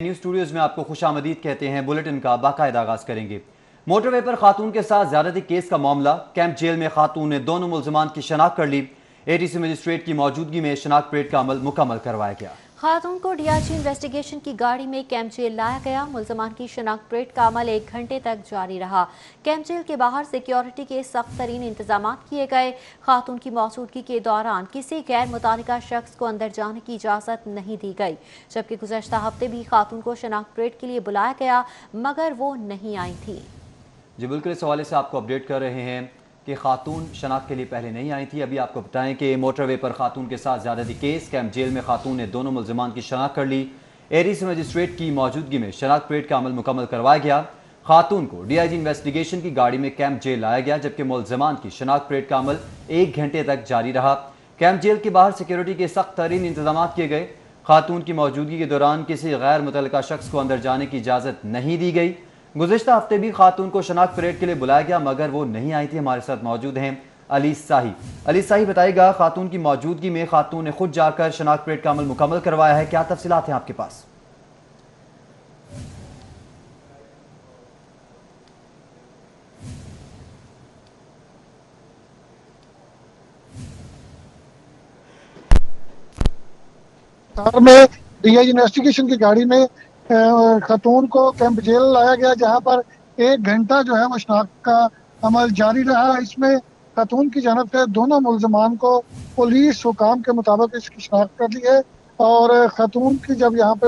News studios میں آپ کو خوش آمدید کہتے ہیں۔ بلیٹن کا باقاعدہ آغاز کریں گے۔ موٹر وے پر خاتون کے ساتھ زیادتی کیس کا معاملہ، کیمپ جیل میں خاتون نے دونوں ملزمان کی شناخت کر لی۔ اے ٹی سی مجسٹریٹ کی موجودگی میں شناخت پریڈ کا عمل مکمل کروایا گیا۔ خاتون کو ڈی آئی جی انویسٹیگیشن کی گاڑی میں کیمپ جیل لایا گیا۔ ملزمان کی شناخت پریڈ کا عمل 1 گھنٹے تک جاری رہا۔ کیمپ جیل کے باہر سیکیورٹی کے سخت ترین انتظامات کیے گئے۔ خاتون کی موجودگی کے دوران کسی غیر متعلقہ شخص کو اندر جانے کی اجازت نہیں دی گئی، جبکہ گزشتہ ہفتے بھی خاتون کو شناخت پریڈ کے لیے بلایا گیا مگر وہ نہیں آئی تھی۔ جی بالکل، اس حوالے سے آپ کو اپڈیٹ کر رہے ہیں کہ خاتون شناخت کے لیے پہلے نہیں آئی تھی۔ ابھی آپ کو بتائیں کہ موٹر وے پر خاتون کے ساتھ زیادتی کیس، کیمپ جیل میں خاتون نے دونوں ملزمان کی شناخت کر لی۔ اے ٹی سی مجسٹریٹ کی موجودگی میں شناخت پریڈ کا عمل مکمل کروایا گیا۔ خاتون کو ڈی آئی جی انویسٹیگیشن کی گاڑی میں کیمپ جیل لایا گیا، جبکہ ملزمان کی شناخت پریڈ کا عمل 1 گھنٹے تک جاری رہا۔ کیمپ جیل کے باہر سیکیورٹی کے سخت ترین انتظامات کیے گئے۔ خاتون کی موجودگی کے دوران کسی غیر متعلقہ شخص کو اندر جانے کی اجازت نہیں دی گئی۔ گزشتہ ہفتے بھی خاتون کو شناخت پریڈ کے لیے بلایا گیا مگر وہ نہیں آئی تھی۔ ہمارے ساتھ موجود ہیں علی ساہی بتائے گا، خاتون کی موجودگی میں خاتون نے خود جا کر شناخت پریڈ کا عمل مکمل کروایا ہے، کیا تفصیلات ہیں آپ کے پاس؟ میں ڈی آئی جی انویسٹیگیشن کی گاڑی میں خاتون کو کیمپ جیل لایا گیا، جہاں پر 1 گھنٹہ جو ہے وہ شناخت کا عمل جاری رہا۔ اس میں خاتون کی جانب سے دونوں ملزمان کو پولیس حکام کے مطابق اس کی شناخت کر لی ہے، اور خاتون کی جب یہاں پہ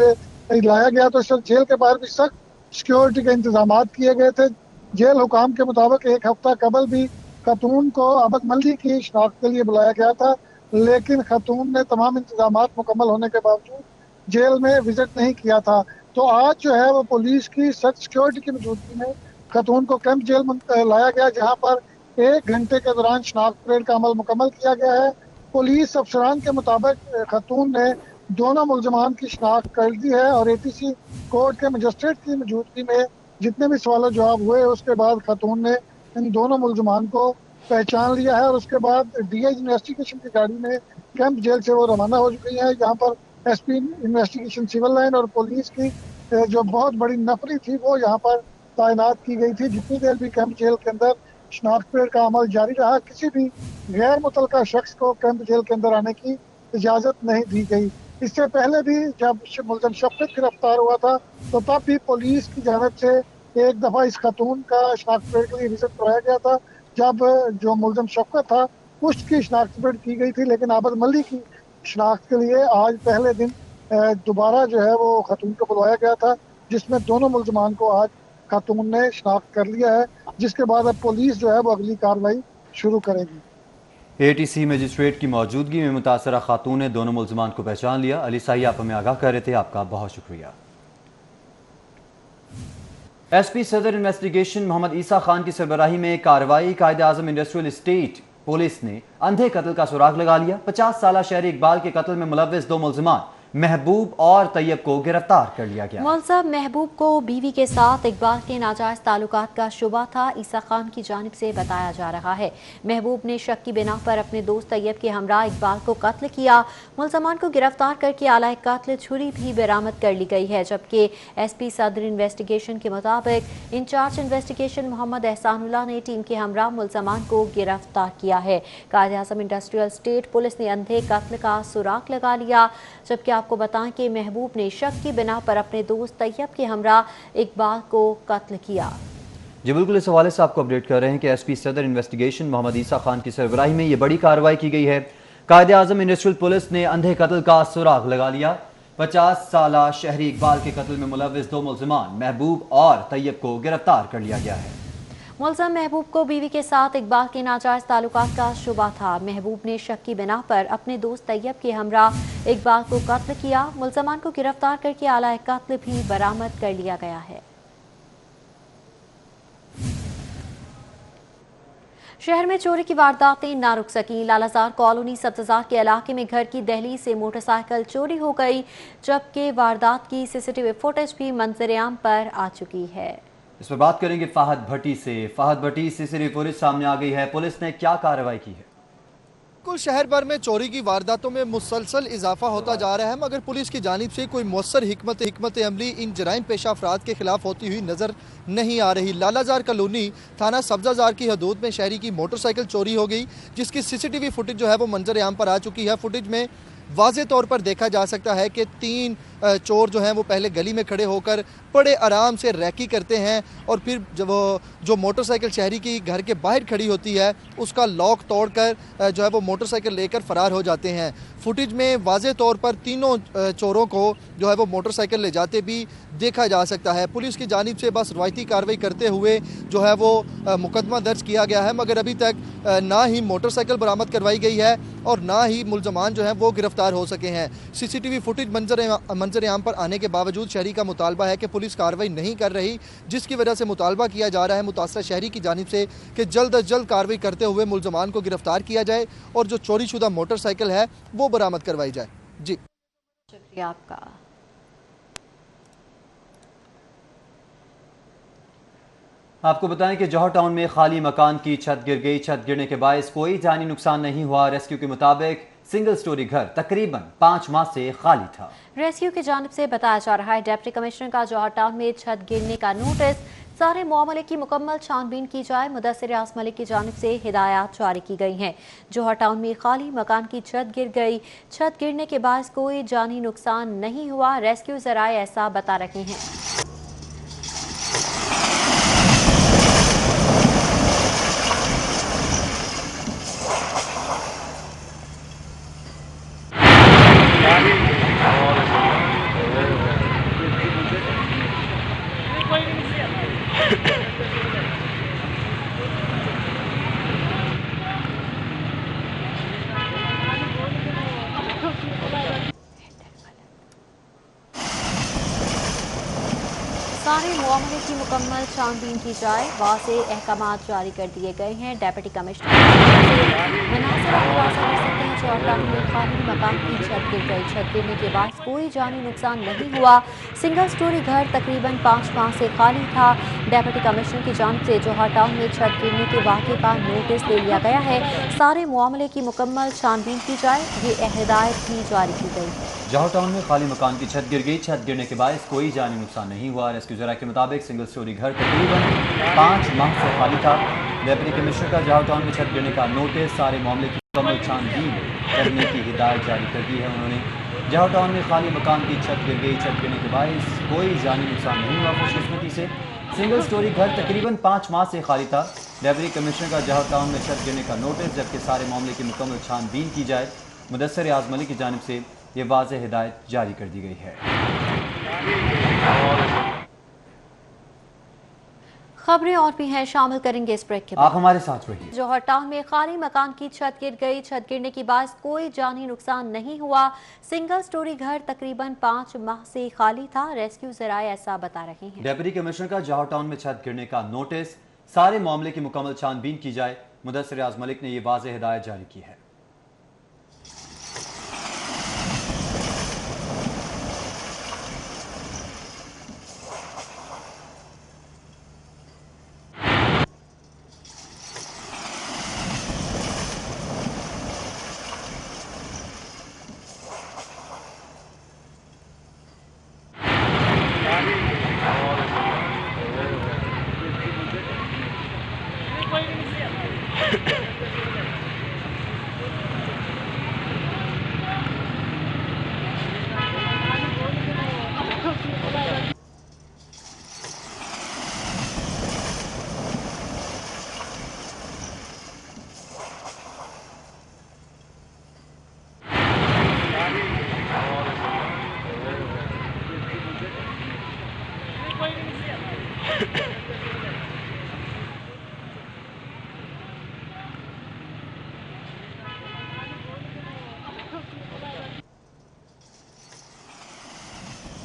لایا گیا تو اس وقت جیل کے باہر بھی سخت سیکیورٹی کے انتظامات کیے گئے تھے۔ جیل حکام کے مطابق 1 ہفتہ قبل بھی خاتون کو عبد ملدی کی شناخت کے لیے بلایا گیا تھا، لیکن خاتون نے تمام انتظامات مکمل ہونے کے باوجود جیل میں وزٹ نہیں کیا تھا۔ تو آج جو ہے وہ پولیس کی سخت سیکیورٹی کی موجودگی میں خاتون کو کیمپ جیل لایا گیا، جہاں پر 1 گھنٹے کے دوران شناخت پریڈ کا عمل مکمل کیا گیا ہے۔ پولیس افسران کے مطابق خاتون نے دونوں ملزمان کی شناخت کر دی ہے، اور اے ٹی سی کورٹ کے مجسٹریٹ کی موجودگی میں جتنے بھی سوال و جواب ہوئے اس کے بعد خاتون نے ان دونوں ملزمان کو پہچان لیا ہے، اور اس کے بعد ڈی آئی جی انویسٹیگیشن کی گاڑی میں کیمپ جیل سے وہ روانہ ہو چکی ہیں۔ یہاں پر S P investigation civil line اور پولیس کی جو بہت بڑی نفری تھی وہ یہاں پر تعینات کی گئی تھی۔ جتنی دیر بھی کیمپ جیل کے اندر شناخت پریڈ کا عمل جاری رہا، کسی بھی غیر متعلقہ شخص کو کیمپ جیل کے اندر آنے کی اجازت نہیں دی گئی۔ اس سے پہلے بھی جب ملزم شفقت گرفتار ہوا تھا تو تب بھی پولیس کی جانب سے 1 دفعہ اس خاتون کا شناخت پریڈ کے لیے وزٹ کرایا گیا تھا، جب جو ملزم شفقت تھا اس کی شناخت پریڈ کی گئی تھی، لیکن عابد ملدی کی شناخت کے لیے آج پہلے دن دوبارہ جو ہے وہ خاتون کو بلوایا گیا تھا، جس میں دونوں ملزمان کو آج خاتون نے شناخت کر لیا ہے، جس کے بعد اب پولیس جو ہے وہ اگلی کارروائی شروع کرے گی۔ اے ٹی سی مجسٹریٹ کی موجودگی میں متاثرہ خاتون نے دونوں ملزمان کو پہچان لیا۔ علی ساہی آپ ہمیں آگاہ کر رہے تھے، آپ کا بہت شکریہ۔ ایس پی صدر انویسٹیگیشن محمد عیسیٰ خان کی سربراہی میں کارروائی۔ Quaid Azam industrial estate police نے اندھے قتل کا سراغ لگا لیا۔ 50 سالہ شہری اقبال کے قتل میں ملوث 2 ملزمان محبوب اور طیب کو گرفتار کر لیا گیا۔ ملزم محبوب کو بیوی کے ساتھ اقبال کے ناجائز تعلقات کا شبہ تھا، عیسیٰ خان کی جانب سے بتایا جا رہا ہے۔ محبوب نے شک کی بنا پر اپنے دوست طیب کے ہمراہ اقبال کو قتل کیا۔ ملزمان کو گرفتار کر کے آلہ قتل چھری بھی برآمد کر لی گئی ہے، جبکہ ایس پی صدر انویسٹیگیشن کے مطابق انچارج انویسٹیگیشن محمد احسان اللہ نے ٹیم کے ہمراہ ملزمان کو گرفتار کیا ہے۔ Quaid Azam industrial estate police نے اندھے قتل کا سراغ لگا لیا، جبکہ آپ کو بتائیں کہ محبوب نے شک کی بنا پر اپنے دوست طیب کے ہمراہ اقبال کو قتل کیا۔ جی بالکل، اس حوالے سے آپ کو اپڈیٹ کر رہے ہیں کہ ایس پی صدر انویسٹیگیشن محمد عیسیٰ خان کی سربراہی میں یہ بڑی کارروائی کی گئی ہے۔ قائد اعظم انڈسٹریل پولیس نے اندھے قتل کا سراغ لگا لیا۔ 50 سالہ شہری اقبال کے قتل میں ملوث 2 ملزمان محبوب اور طیب کو گرفتار کر لیا گیا ہے۔ ملزم محبوب کو بیوی کے ساتھ اقبال کے ناجائز تعلقات کا شبہ تھا۔ محبوب نے شک کی بنا پر اپنے دوست طیب کے ہمراہ اقبال کو قتل کیا۔ ملزمان کو گرفتار کر کے آلہ قتل بھی برآمد کر لیا گیا ہے۔ شہر میں چوری کی وارداتیں نہ رک سکیں۔ لالہ زار کالونی سبززار کے علاقے میں گھر کی دہلیز سے موٹر سائیکل چوری ہو گئی، جبکہ واردات کی سی سی ٹی وی فوٹیج بھی منظر عام پر آ چکی ہے۔ اس پر بات کریں گے فہد بھٹی سے۔ فہد بھٹی، سی سی ٹی وی فوٹیج سامنے آ گئی ہے، پولیس نے کیا کارروائی کی ہے؟ बिल्कुल शहर भर में चोरी की वारदातों में मुसलसल इजाफा होता जा रहा है, मगर पुलिस की जानिब से कोई मौसर हिकमत अमली इन जराइम पेशा अफराद के खिलाफ होती हुई नजर नहीं आ रही। लालाजार कॉलोनी थाना सब्जाजार की हदूद में शहरी की मोटरसाइकिल चोरी हो गई, जिसकी सीसीटीवी फुटेज जो है वो मंजर आम पर आ चुकी है। फुटेज में वाज़े तौर पर देखा जा सकता है कि 3 चोर जो हैं वो पहले गली में खड़े होकर बड़े आराम से रैकी करते हैं और फिर जब जो मोटरसाइकिल शहरी की घर के बाहर खड़ी होती है उसका लॉक तोड़कर जो है वो मोटरसाइकिल लेकर फरार हो जाते हैं। फुटेज में वाज़े तौर पर तीनों चोरों को जो है वो मोटरसाइकिल ले जाते भी देखा जा सकता है। पुलिस की जानिब से बस रवायती कार्रवाई करते हुए जो है वो मुकदमा दर्ज किया गया है, मगर अभी तक ना ही मोटरसाइकिल बरामद करवाई गई है और ना ही मुलजमान जो हैं वो गिरफ्तार हो सके हैं। सीसीटीवी फुटेज मंजर आम पर आने के बावजूद शहरी का मुतालबा है कि पुलिस कार्रवाई नहीं कर रही, जिसकी वजह से मुतालबा किया जा रहा है मुतासरा शहरी की जानिब से कि जल्द अज जल्द कार्रवाई करते हुए मुलजमान को गिरफ्तार किया जाए और जो चोरी शुदा मोटरसाइकिल है वो बरामद करवाई जाए। जी शुक्रिया आपका। आपको बताएं कि जौहर टाउन में खाली मकान की छत गिर गई। छत गिरने के बायस कोई जानी नुकसान नहीं हुआ। रेस्क्यू के मुताबिक सिंगल स्टोरी घर तकरीबन 5 माह से खाली था। रेस्क्यू की जानिब से बताया जा रहा है डिप्टी कमिश्नर का जौहर टाउन में छत गिरने का नोटिस, सारे मामले की मुकम्मल छानबीन की जाए। मुदस्सिर रियाज मलिक की जानिब से हिदायत जारी की गई हैं। जौहर टाउन में खाली मकान की छत गिर गई। छत गिरने के बाद कोई जानी नुकसान नहीं हुआ। रेस्क्यू जराए ऐसा बता रहे हैं। सारे मामले की मुकम्मल छानबीन की जाए। वाज़े अहकामात जारी कर दिए गए हैं। डिप्टी कमिश्नर मनाज़िर खुलासा कर सकते हैं। जौहर टाउन में खाली मकान की छत गिर गई। छत गिरने के बाद कोई जानी नुकसान नहीं हुआ। सिंगल स्टोरी घर तकरीबन 5 माह से खाली था। डिप्टी कमिश्नर की जानिब से जौहर टाउन में छत गिरने के वाक़े का नोटिस ले लिया गया है। सारे मामले की मुकम्मल छानबीन की जाए, ये हिदायत भी जारी की गई है। जौहर टाउन में खाली मकान की छत गिर गई। छत गिरने के बाद कोई जानी नुकसान नहीं हुआ। रेस्क्यू जरा के मुताबिक सिंगल स्टोरी घर तकरीबन 5 माह से खाली था। डिप्टी कमिश्नर का जौहर टाउन में छत गिरने का नोटिस, सारे मामले की मुकम्मल छानबीन करने की हिदायत जारी कर दी है उन्होंने। जौहर टाउन में खाली मकान की छत गिर गई। छत गिरने के बाद कोई जानी नुकसान नहीं हुआ। खुशकिस्मती से सिंगल स्टोरी घर तकरीबन 5 माह से खाली था। डिप्टी कमिश्नर का जौहर टाउन में छत गिरने का नोटिस, जबकि सारे मामले की मुकम्मल छानबीन की जाए। मुदस्सिर रियाज मलिक की जानिब से ये वाज़ेह हिदायत जारी कर दी गई है। खबरें और भी हैं, शामिल करेंगे इस ब्रेक के बाद। आप हमारे साथ रहिए। जौहर टाउन में खाली मकान की छत गिर गई। छत गिरने के बाद कोई जानी नुकसान नहीं हुआ। सिंगल स्टोरी घर तकरीबन 5 माह से खाली था। रेस्क्यू जराए ऐसा बता रहे हैं। डिप्टी कमिश्नर का जौहर टाउन में छत गिरने का नोटिस, सारे मामले की मुकम्मल छानबीन की जाए। मुदस्सिर रियाज मलिक ने ये वाज़ेह हिदायत जारी की है।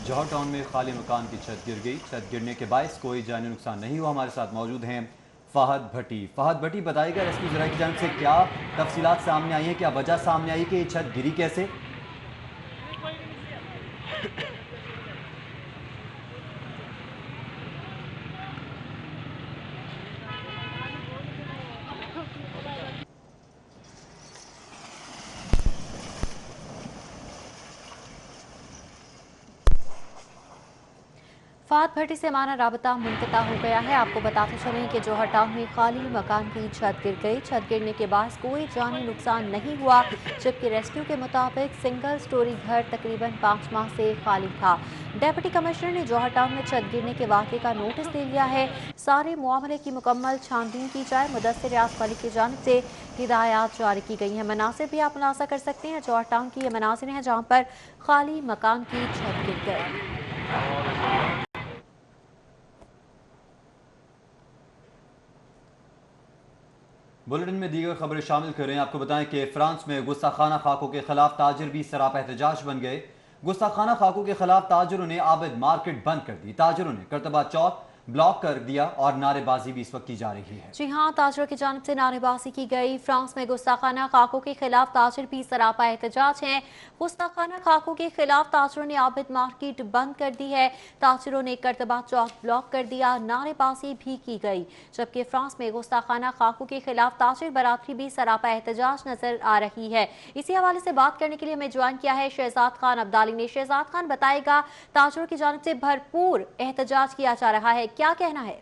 जौहर टाउन में खाली मकान की छत गिर गई। छत गिरने के बायस कोई जानी नुकसान नहीं हुआ। हमारे साथ मौजूद हैं फहद भट्टी। फहद भट्टी, बताइएगा रेस्क्यू जरा की जानिब से क्या तफसीलात सामने आई हैं, क्या वजह सामने आई कि ये छत गिरी कैसे? फात भट्टी से हमारा राबता मुनक़ता हो गया है। आपको बताते चलें कि जौहर टाउन में खाली मकान की छत गिर गई। छत गिरने के बाद कोई जानी नुकसान नहीं हुआ, जबकि रेस्क्यू के मुताबिक सिंगल स्टोरी घर तकरीबन 5 माह से खाली था। डेप्यूटी कमिश्नर ने जौहर टाउन में छत गिरने के वाक़े का नोटिस ले लिया है। सारे मामले की मुकम्मल छानबीन की जाए। मुदस्सिर रियाज मलिक की जानिब से हिदायत जारी की गई हैं। मनासिर भी आप मुलाजा कर सकते हैं। जौहर टाउन की ये मनासिर हैं जहाँ पर खाली मकान की छत गिर गई। बुलेटिन में दीगर खबरें शामिल करें। आपको बताएं कि फ्रांस में गुस्ताखाना खाकों के खिलाफ ताजिर भी सरापा एहतजाज बन गए। गुस्ताखाना खाकों के खिलाफ ताजिरों ने आबिद मार्केट बंद कर दी। ताजिरों ने करतबा चौक ब्लॉक कर दिया और नारेबाजी भी इस वक्त की जा रही है। जी हाँ, ताजिरों की जानिब से नारेबाजी की गई। फ्रांस में गुस्ताखाना खाकों के खिलाफ ताजिर भी सरापा एहतजाज हैं। गुस्ताखाना खाकों के खिलाफ ताजिरों ने आबिद मार्केट बंद कर दी है। ताजिरों ने करतबा चौक ब्लॉक कर दिया, नारेबाजी भी की गई। जबकि फ्रांस में गुस्ताखाना खाकों के खिलाफ ताजिर बरादरी भी सरापा एहतजाज नजर आ रही है। इसी हवाले से बात करने के लिए हमें ज्वाइन किया है शहजाद खान अब्दाली ने। शहजाद खान, बताएगा, ताजिरों की जानिब से भरपूर एहतजाज किया जा रहा है, क्या कहना है?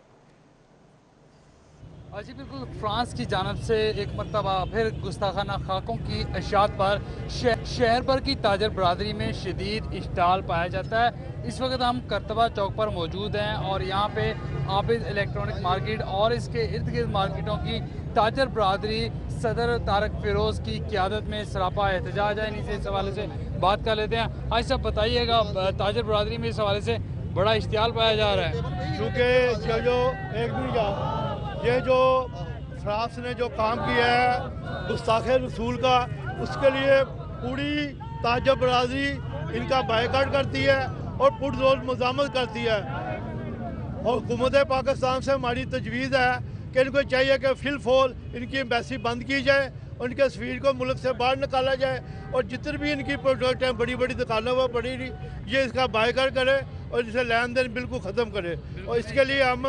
जी बिल्कुल, फ्रांस की जानब से एक मरतबा फिर गुस्ताखाना खाकों की अशात पर शहर भर की ताजर बरादरी में शदीद इश्ताल पाया जाता है। इस वक्त हम करतबा चौक पर मौजूद हैं और यहाँ पे आबिद इलेक्ट्रॉनिक मार्केट और इसके इर्द गिर्द मार्केटों की ताजर बरादरी सदर तारक फिरोज की क़यादत में सरापा एहतजाज है। इन्हीं से इस हवाले से बात कर लेते हैं। आज सब बताइएगा, ताजर बरादरी में इस हवाले से बड़ा इश्तियाल पाया जा रहा है क्योंकि ये जो फ्रांस ने जो काम किया है गुस्ताखे रसूल का, उसके लिए पूरी ताजर बरादरी इनका बायकाट करती है और पुरजोर मज़ामत करती है। और हुकूमत पाकिस्तान से हमारी तजवीज़ है कि इनको चाहिए कि फिलफोल इनकी एम्बेसी बंद की जाए और इनके सफ़ीर को मुल्क से बाहर निकाला जाए और जितने भी इनकी प्रोडक्ट हैं, बड़ी बड़ी दुकानों पर बड़ी ये इसका बायकाट करे और इसे लेन देन बिल्कुल ख़त्म करे। और इसके लिए हम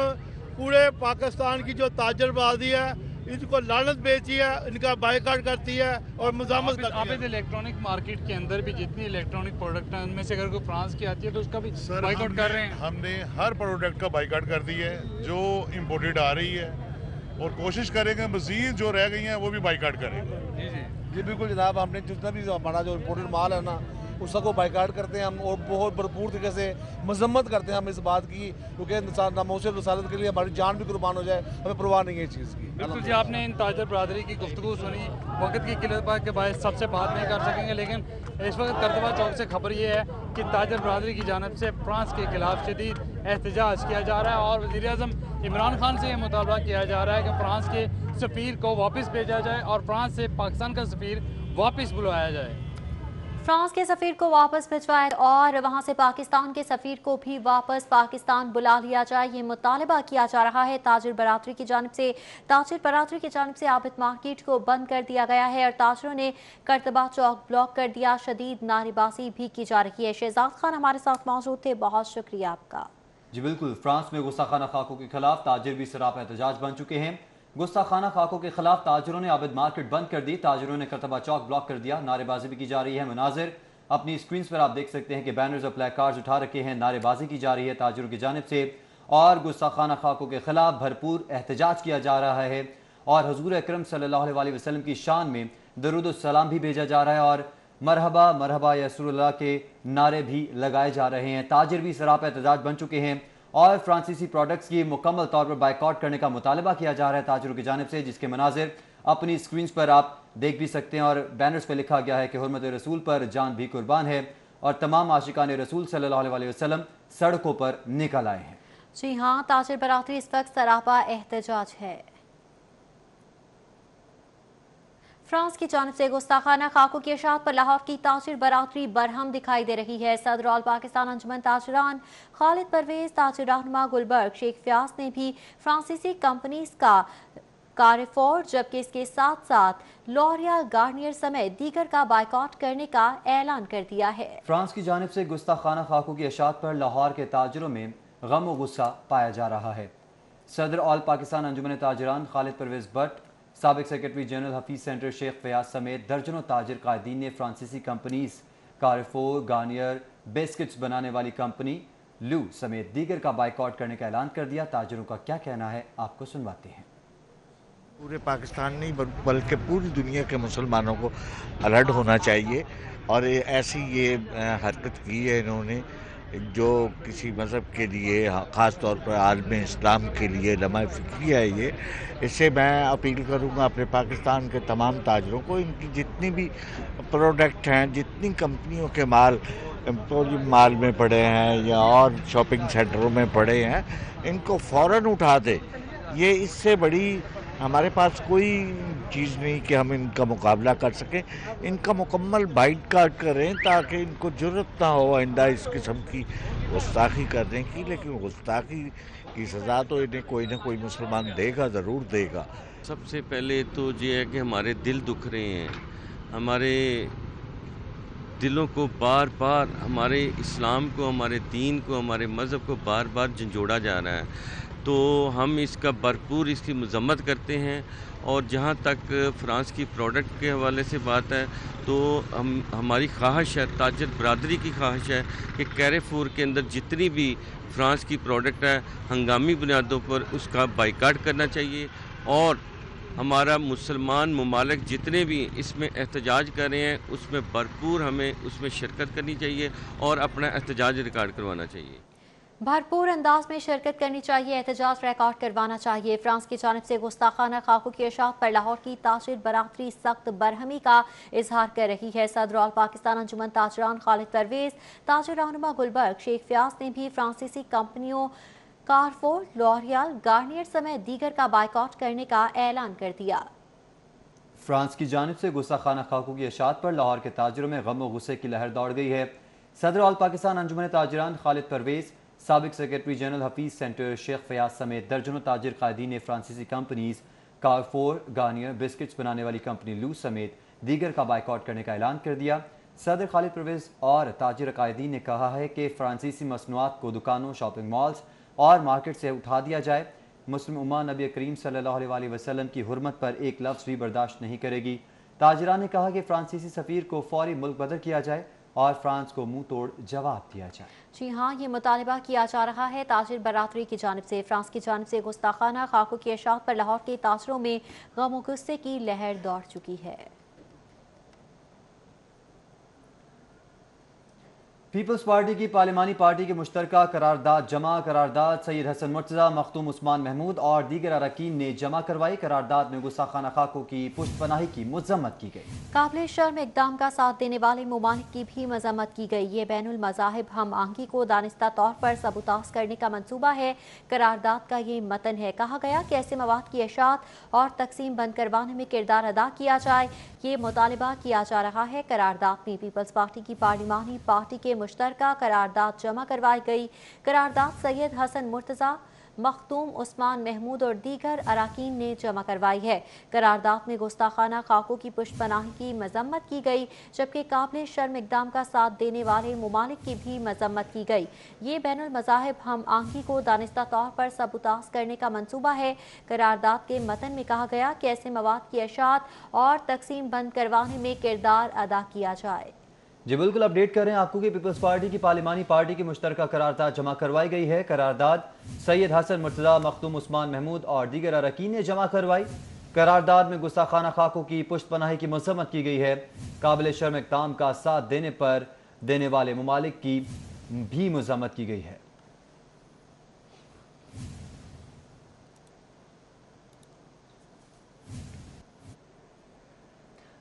पूरे पाकिस्तान की जो ताजर बरादरी है इनको लानत बेची है, इनका बायकाट करती है और मज़ामत करती है। आप इलेक्ट्रॉनिक मार्केट के अंदर भी जितनी इलेक्ट्रॉनिक प्रोडक्ट हैं उनमें से अगर कोई फ्रांस की आती है तो उसका भी बायकाट कर रहे हैं। हमने हर प्रोडक्ट का बायकाट कर दी है जो इम्पोर्टेड आ रही है और कोशिश करेंगे मज़ीद जो रह गई हैं वो भी बायकाट करेंगे। जी बिल्कुल जनाब, हमने जितना भी हमारा जो इम्पोर्टेड माल है ना उसका को बायकाट करते हैं हम और बहुत भरपूर तरीके से मजम्मत करते हैं हम इस बात की, क्योंकि नामोसे रसालत के लिए हमारी जान भी कुर्बान हो जाए, हमें परवाह नहीं है इस चीज़ की। बिल्कुल जी, आपने इन ताजर बरादरी की गुफ्तगू सुनी। वक्त की किल्लत के बाद सबसे बात नहीं कर सकेंगे, लेकिन इस वक्त करतबा चौक से खबर ये है कि ताजर बरादरी की जानब से फ्रांस के खिलाफ शदीद एहतजाज किया जा रहा है और वज़ीर-ए-आज़म इमरान खान से ये मुतालबा किया जा रहा है कि फ्रांस के सफ़ीर को वापस भेजा जाए और फ्रांस से पाकिस्तान का सफ़ीर वापस बुलवाया जाए। फ्रांस के सफ़ीर को वापस भिजवाए और वहां से पाकिस्तान के सफ़ीर को भी वापस पाकिस्तान बुला लिया जाए, ये मुतालबा किया जा रहा है। ताजिर बरादरी की जानिब से आबिद मार्केट को बंद कर दिया गया है और ताजिरों ने करतबा चौक ब्लॉक कर दिया। शदीद नारेबाजी भी की जा रही है। शहजाद खान हमारे साथ मौजूद थे, बहुत शुक्रिया आपका। जी बिल्कुल, फ्रांस में गुस्ताखाना खाकों के खिलाफ ताजिर भी सरापा एहतजाज बन चुके हैं। गुस्ताखाना खाकों के खिलाफ ताजिरों ने आबिद मार्केट बंद कर दी। ताजिरों ने करतबा चौक ब्लॉक कर दिया, नारेबाजी भी की जा रही है। मनाजिर अपनी स्क्रीन पर आप देख सकते हैं कि बैनर्स और प्लेक कार्ड्स उठा रखे हैं, नारेबाजी की जा रही है ताजिरों की जानिब से और गुस्ताखाना खाकों के खिलाफ भरपूर एहतजाज किया जा रहा है और हुजूर अकरम सल्लल्लाहु अलैहि वसल्लम की शान में दरूद सलाम भी भेजा जा रहा है और मरहबा मरहबा या रसूलुल्लाह के नारे भी लगाए जा रहे हैं। ताजिर भी सरापा एहतजाज बन चुके हैं और फ्रांसीसी प्रोडक्ट्स की मुकम्मल तौर पर बायकॉट करने का मुतालबा किया जा रहा है ताजिरों की जानिब से, जिसके मनाजिर अपनी स्क्रीन पर आप देख भी सकते हैं और बैनर्स पर लिखा गया है कि हुर्मत रसूल पर जान भी कुर्बान है और तमाम आशिकान रसूल सल्लल्लाहु अलैहि वसल्लम सड़कों पर निकल आए हैं। जी हाँ, ताजिर बरादरी इस वक्त सरापा एहतजाज है। फ्रांस की जानिब से गुस्ताखाना खाकों की अशात पर लाहौर की ताजिर बरादरी बरहम दिखाई दे रही है। सदर ऑल पाकिस्तान अंजुमन ताजिरान खालिद परवेज, ताजिर रहनुमा गुलबर्ग शेख फयाज ने भी फ्रांसीसी कंपनीज का कारफोर जबकि इसके साथ साथ लॉरियल गार्नियर समेत दीगर का बायकॉट करने का ऐलान कर दिया है। फ्रांस की जानिब से गुस्ताखाना खाकों की अशात पर लाहौर के ताजिरों में गम व गुस्सा पाया जा रहा है। सदर ऑल पाकिस्तान अंजुमन ताजिरान खालिद परवेज भट्ट, साबिक secretary general Hafeez centre Sheikh Fayyaz समेत दर्जनों ताजिर कायदीन ने फ्रांसीसी कंपनीज कारफोर, गार्नियर, बिस्किट्स बनाने वाली कंपनी लू समेत दीगर का बाइकआउट करने का ऐलान कर दिया। ताजिरों का क्या कहना है, आपको सुनवाते हैं। पूरे पाकिस्तान नहीं बल्कि पूरी दुनिया के मुसलमानों को अलर्ट होना चाहिए और ऐसी ये हरकत की है इन्होंने जो किसी मज़हब के लिए, ख़ास तौर पर आलम इस्लाम के लिए लम्हा फ़िक्री है ये। इससे मैं अपील करूँगा अपने पाकिस्तान के तमाम ताजरों को, इनकी जितनी भी प्रोडक्ट हैं, जितनी कंपनियों के माल एम्पोरियम माल में पड़े हैं या और शॉपिंग सेंटरों में पड़े हैं, इनको फ़ौरन उठा दे। ये इससे बड़ी हमारे पास कोई चीज़ नहीं कि हम इनका मुकाबला कर सकें। इनका मुकम्मल बाइकआउट करें ताकि इनको ज़रूरत ना हो आइंदा इस किस्म की गुस्ताखी करने की, लेकिन गुस्ताखी की सज़ा तो इन्हें कोई ना कोई मुसलमान देगा, ज़रूर देगा। सबसे पहले तो ये है कि हमारे दिल दुख रहे हैं, हमारे दिलों को बार बार, हमारे इस्लाम को, हमारे दीन को, हमारे मज़हब को बार बार झंझोड़ा जा रहा है। तो हम इसका भरपूर इसकी मज़म्मत करते हैं। और जहाँ तक फ़्रांस की प्रोडक्ट के हवाले से बात है तो हमारी ख्वाहिश है, ताजर बरादरी की ख्वाहिश है कि कैरेफोर के अंदर जितनी भी फ़्रांस की प्रोडक्ट है हंगामी बुनियादों पर उसका बाइकाट करना चाहिए। और हमारा मुसलमान ममालिक जितने भी इसमें एहतजाज कर रहे हैं उसमें भरपूर हमें उसमें शिरकत करनी चाहिए और अपना एहतजाज रिकॉर्ड करवाना चाहिए। भरपूर अंदाज में शिरकत करनी चाहिए, एहतजाज रिकॉर्ड करवाना चाहिए। फ्रांस की जानिब से गुस्ताखाना खाकों की इशाअत पर लाहौर की ताजिर बरादरी सख्त बरहमी का इजहार कर रही है। सदर ऑल पाकिस्तान अंजुमन ताजरान खालिद परवेज, ताजिर रहनुमा गुलबर्ग शेख फयाज ने भी फ्रांसीसी कंपनियों कारफोर, लॉरियल, गार्नियर समेत दीगर का बाइकआउट करने का ऐलान कर दिया। फ्रांस की जानिब से गुस्ताखाना खाकों की इशाअत पर लाहौर के ताजिरों में गम व गुस्से की लहर दौड़ गई है। सदर ऑल पाकिस्तान अंजुमन ताजरान खालिद परवेज, साबिक secretary general Hafeez centre Sheikh Fayyaz समेत दर्जनों ताजिर कायदीन ने फ्रांसीसी कंपनीज कारफोर, गार्नियर, बिस्किट्स बनाने वाली कंपनी लू समेत दीगर का बाइकआउट करने का ऐलान कर दिया। सदर खालिद परवेज और ताजिर कायदीन ने कहा है कि फ्रांसीसी मसनूआत को दुकानों, शॉपिंग मॉल्स और मार्केट से उठा दिया जाए। मुस्लिम उम्मा नबी करीम सल्लल्लाहु अलैहि वसल्लम की हुर्मत पर एक लफ्ज़ भी बर्दाश्त नहीं करेगी। ताजिरा ने कहा कि फ्रांसीसी सफ़ीर को फौरी मुल्क बदर किया जाए और फ्रांस को मुंह तोड़ जवाब दिया जाए। जी हाँ, ये मुतालबा किया जा रहा है ताजिर बरादरी की जानिब से। फ्रांस की जानिब से गुस्ताखाना खाकों की इशाअत पर लाहौर के ताजिरों में गम व गुस्से की लहर दौड़ चुकी है। पीपल्स पार्टी की पार्लिमानी पार्टी के मुश्तरका करारदाद जमा। करारदाद सैयद हसन मुर्तज़ा, मखदूम उस्मान महमूद और दीगर अरकान ने जमा करवाई। करारदाद में गुस्ताखाना खाकों की पुष्ट पनाही की मज़म्मत की गई। काबिल शर्म इक़दाम का साथ देने वाले ममालिक की भी मज़म्मत की गई। ये बैनुल मज़ाहिब हम आहंगी को दानिस्ता तौर पर सबूतास करने का मंसूबा है। करारदाद का ये मतन है, कहा गया कि ऐसे मवाद की इशाअत और तकसीम बंद करवाने में किरदार अदा किया जाए, ये मुतालबा किया जा रहा है। करारदाद में पीपल्स पार्टी की पार्लिमानी पार्टी के मुश्तरका करारदाद जमा करवाई गई। करारदाद सैयद हसन मुर्तज़ा, मखदूम उस्मान महमूद और दीगर अरकान ने जमा करवाई है। करारदाद में गुस्ताखाना खाकों की पुष्ट पनाही की मज़म्मत की गई, जबकि काबिल शर्म इक़दाम का साथ देने वाले ममालिक की भी मज़म्मत की गई। ये बैनुल मज़ाहिब हम आहंगी को दानिस्ता तौर पर सबूतास करने का मंसूबा है। करारदाद के मतन में कहा गया कि ऐसे मवाद की इशाअत और तकसीम बंद करवाने में किरदार अदा किया जाए। जी बिल्कुल, अपडेट करें आपको कि पीपल्स पार्टी की पार्लिमानी पार्टी की मुश्तरका करारदाद जमा करवाई गई है। करारदाद सैयद हसन मुर्तज़ा, मखदूम उस्मान महमूद और दीगर अरकान ने जमा करवाई। करारदाद में गुस्ताखाना खाकों की पुष्ट पनाही की मज़म्मत की गई है। काबिल शर्म इक़दाम का साथ देने वाले ममालिक की भी मज़म्मत की गई है।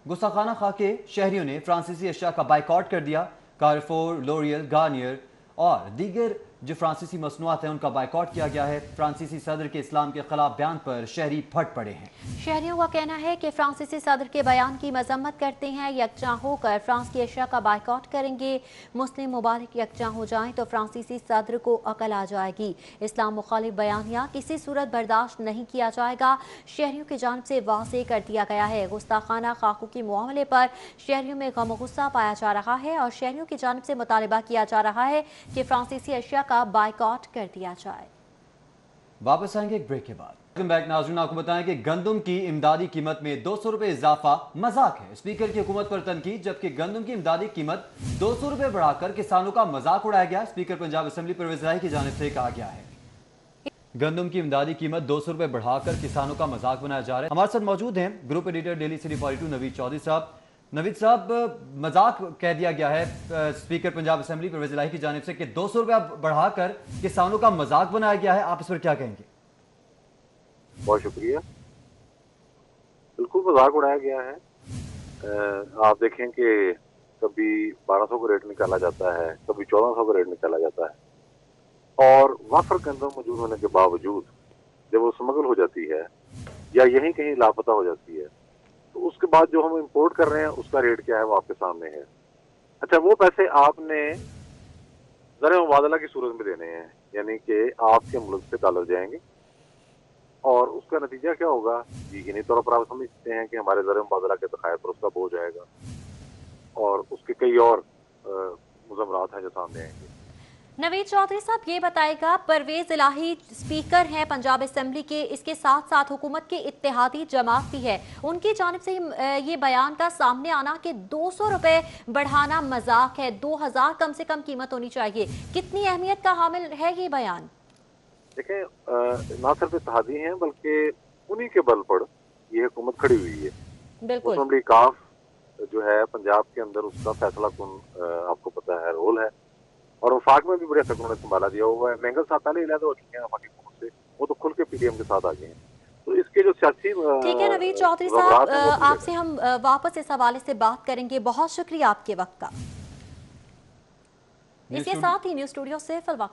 गुस्ताखाना खाके शहरियों ने फ्रांसीसी अशिया का बाइकआउट कर दिया। कारफोर, लॉरियल, गार्नियर और दीगर जो फ्रांसीसी मसनूआत हैं उनका बाइकआउट किया गया है। फ्रांसीसी सदर के इस्लाम के खिलाफ बयान पर शहरी फट पड़े हैं। शहरियों का कहना है कि फ्रांसीसी सदर के बयान की मजम्मत करते हैं, यकजा होकर फ्रांस की अशिया का बाइकआउट करेंगे। मुस्लिम ममालिक यकजा हो जाएं तो फ्रांसीसी सदर को अकल आ जाएगी। इस्लाम मुखालिफ बयानिया किसी सूरत बर्दाश्त नहीं किया जाएगा, शहरियों की जानिब से वाज़ेह कर दिया गया है। गुस्ताखाना खाकों के मामले पर शहरियों में गम गुस्सा पाया जा रहा है और शहरियों की जानिब से मुतालबा किया जा रहा है कि फ्रांसीसी अशिया का बाइकआउट कर दिया जाए। वापस आएंगे एक ब्रेक के बाद। बैक नाज़रीन, आपको बताएं कि गंदम की इमदादी कीमत में 200 रुपए इजाफा मजाक है। स्पीकर की हुकूमत पर तनकीद, जबकि गंदम की इमदादी कीमत 200 रुपए बढ़ाकर किसानों का मजाक उड़ाया गया। स्पीकर पंजाब असेंबली परवेज इलाही की जानिब से कहा गया है गंदम की इमदादी कीमत 200 रुपए बढ़ाकर किसानों का मजाक बनाया जा रहा है। हमारे साथ मौजूद हैं group editor Daily City 42 Naveed Chaudhry साहब। नवीद साहब, मजाक कह दिया गया है स्पीकर पंजाब असेंबली परवेज इलाही की जानिब से कि 200 रुपया बढ़ाकर किसानों का मजाक बनाया गया है, आप इस पर क्या कहेंगे? बहुत शुक्रिया। बिल्कुल मजाक उड़ाया गया है। आप देखें कि कभी 1200 का रेट निकाला जाता है, कभी 1400 का रेट निकाला जाता है, और वाफर गंदम मौजूद होने के बावजूद जब वो स्मगल हो जाती है या यहीं कहीं लापता हो जाती है, तो उसके बाद जो हम इंपोर्ट कर रहे हैं उसका रेट क्या है वो आपके सामने है। अच्छा, वो पैसे आपने ज़र मुबादला की सूरत में देने हैं, यानी कि आपके मुल्क से डॉलर जाएंगे और उसका नतीजा क्या होगा? यकीनी तौर पर आप समझते हैं कि हमारे ज़र मुबादला के तकाए पर उसका बोझ आएगा और उसके कई और मुज़म्मरात हैं जो सामने आएंगे। नवीद चौधरी साहब, ये बताएगा, परवेज इलाही स्पीकर हैं पंजाब असेंबली के, इसके साथ साथ हुकूमत के इत्तेहादी जमात भी है, उनकी जानिब से ये बयान का सामने आना कि 200 रुपए बढ़ाना मजाक है, 2000 कम से कम कीमत होनी चाहिए, कितनी अहमियत का हामिल है ये बयान? देखें, ना सिर्फ इत्तेहादी हैं बल्कि उन्हीं के बल पर ये हुकूमत खड़ी हुई है। बिल्कुल। असेंबली काफ जो है पंजाब के अंदर, उसका फैसला कुन आपको पता है रोल है, और वफाक में भी बड़े असर उन्होंने संभाला दिया हुआ है। महंगल साहब पहले इलाका हो चुके हैं वफाकी हुकूमत से, वो तो खुल के पीडीएम के साथ आ गए हैं। तो इसके जो सियासी ठीक है नवीद चौधरी साहब, आपसे हम वापस इस हवाले से बात करेंगे। बहुत शुक्रिया आपके वक्त का। इसके साथ ही न्यूज़ स्टूडियो से फिलहाल